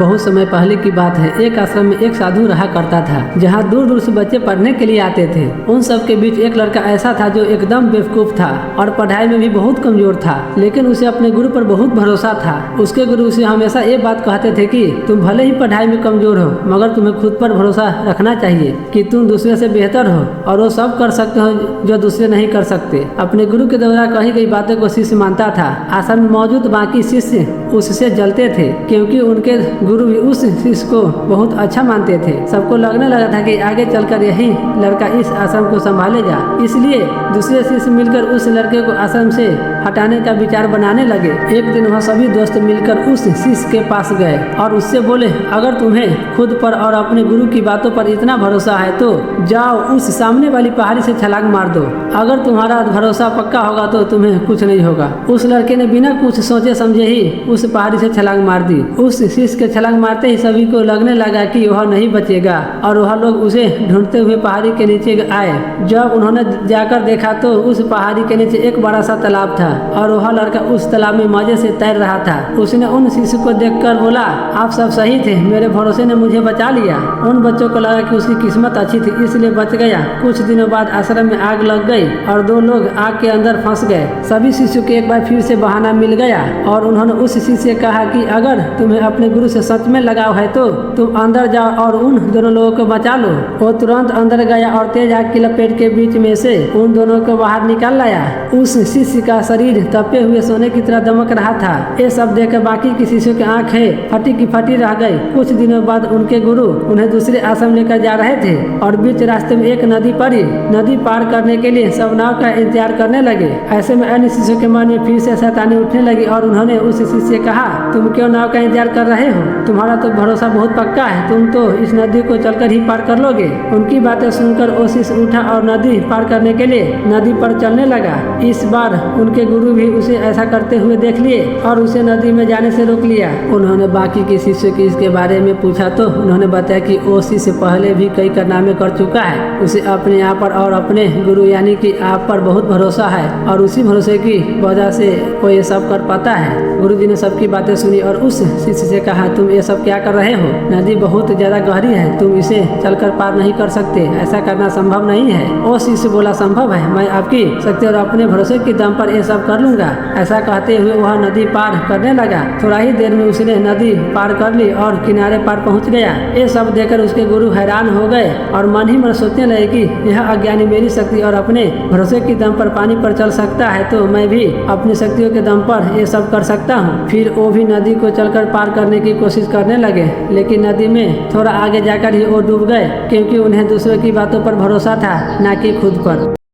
बहुत समय पहले की बात है। एक आश्रम में एक साधु रहा करता था, जहाँ दूर दूर से बच्चे पढ़ने के लिए आते थे। उन सब के बीच एक लड़का ऐसा था जो एकदम बेवकूफ था और पढ़ाई में भी बहुत कमजोर था, लेकिन उसे अपने गुरु पर बहुत भरोसा था। उसके गुरु उसे हमेशा ये बात कहते थे कि तुम भले ही पढ़ाई में कमजोर हो, मगर तुम्हें खुद पर भरोसा रखना चाहिए कि तुम दूसरे से बेहतर हो और वो सब कर सकते हो जो दूसरे नहीं कर सकते। अपने गुरु के द्वारा कही गई बातों को शिष्य मानता था। आश्रम में मौजूद बाकी शिष्य उससे जलते थे, क्योंकि उनके गुरु भी उस शिष्य को बहुत अच्छा मानते थे। सबको लगने लगा था कि आगे चलकर यही लड़का इस आश्रम को संभालेगा, इसलिए दूसरे शिष्य मिलकर उस लड़के को आश्रम से हटाने का विचार बनाने लगे। एक दिन वह सभी दोस्त मिलकर उस शिष्य के पास गए और उससे बोले, अगर तुम्हें खुद पर और अपने गुरु की बातों पर इतना भरोसा है तो जाओ उस सामने वाली पहाड़ी से छलांग मार दो। अगर तुम्हारा भरोसा पक्का होगा तो तुम्हें कुछ नहीं होगा। उस लड़के ने बिना कुछ सोचे समझे ही उस पहाड़ी से छलांग मार दी। उस शिष्य के छलांग मारते ही सभी को लगने लगा कि वह नहीं बचेगा और वह लोग उसे ढूंढते हुए पहाड़ी के नीचे आए। जब उन्होंने जाकर देखा तो उस पहाड़ी के नीचे एक बड़ा सा तालाब था और वह लड़का उस तालाब में मजे से तैर रहा था। उसने उन शिष्य को देखकर बोला, आप सब सही थे, मेरे भरोसे ने मुझे बचा लिया। उन बच्चों को लगा कि उसकी किस्मत अच्छी थी, इसलिए बच गया। कुछ दिनों बाद आश्रम में आग लग गई और 2 लोग आग के अंदर फंस गए। सभी शिष्यों को एक बार फिर से बहाना मिल गया और उन्होंने उस शिष्य से कहा कि अगर तुम्हें अपने गुरु से सच में लगाव है तो तुम अंदर जाओ और उन दोनों लोगों को बचा लो। वो तुरंत अंदर गया और तेज आग की लपेट के बीच में से उन दोनों को बाहर निकाल लाया। उस शिष्य का शरीर तपे हुए सोने की तरह दमक रहा था। ये सब देखकर बाकी की शिष्यों की आंखें फटी की फटी रह गई। कुछ दिनों बाद उनके गुरु उन्हें दूसरे आश्रम लेकर जा रहे थे और बीच रास्ते में एक नदी पड़ी। नदी पार करने के लिए सब नाव का इंतजार करने लगे। ऐसे में अन्य शिष्यों के मन में फिर से शैतानी उठने लगी और उन्होंने उस शिष्य से कहा, तुम क्यों नाव का इंतजार कर रहे हो? तुम्हारा तो भरोसा बहुत पक्का है, तुम तो इस नदी को चलकर ही पार कर लोगे। उनकी बातें सुनकर वो शिष्य उठा और नदी पार करने के लिए नदी पर चलने लगा। इस बार उनके गुरु भी उसे ऐसा करते हुए देख लिए और उसे नदी में जाने से रोक लिया। उन्होंने बाकी के शिष्यों की इसके बारे में पूछा तो उन्होंने बताया कि वो शिष्य पहले भी कई कारनामे कर चुका है। उसे अपने आप पर और अपने गुरु यानी कि आप पर बहुत भरोसा है और उसी भरोसे की वजह से वो ये सब कर पाता है। गुरुजी ने सबकी बातें सुनी और उस शिष्य से कहा, तुम ये सब क्या कर रहे हो? नदी बहुत ज्यादा गहरी है, तुम इसे चलकर पार नहीं कर सकते, ऐसा करना संभव नहीं है। वो शिष्य बोला, संभव है, मैं आपकी शक्ति और अपने भरोसे के दम पर ये सब कर लूंगा। ऐसा कहते हुए वह नदी पार करने लगा। थोड़ा ही देर में उसने नदी पार कर ली और किनारे पार पहुंच गया। ये सब देखकर उसके गुरु हैरान हो गए और मन ही मन सोचने लगे कि यह अज्ञानी मेरी शक्ति और अपने भरोसे के दम पर पानी पर चल सकता है तो मैं भी अपनी शक्तियों के दम पर ये सब कर सकता हूँ। फिर वो भी नदी को चलकर पार करने की कोशिश करने लगे, लेकिन नदी में थोड़ा आगे जाकर ही वो डूब गए, क्योंकि उन्हें दूसरों की बातों पर भरोसा था, न कि खुद पर।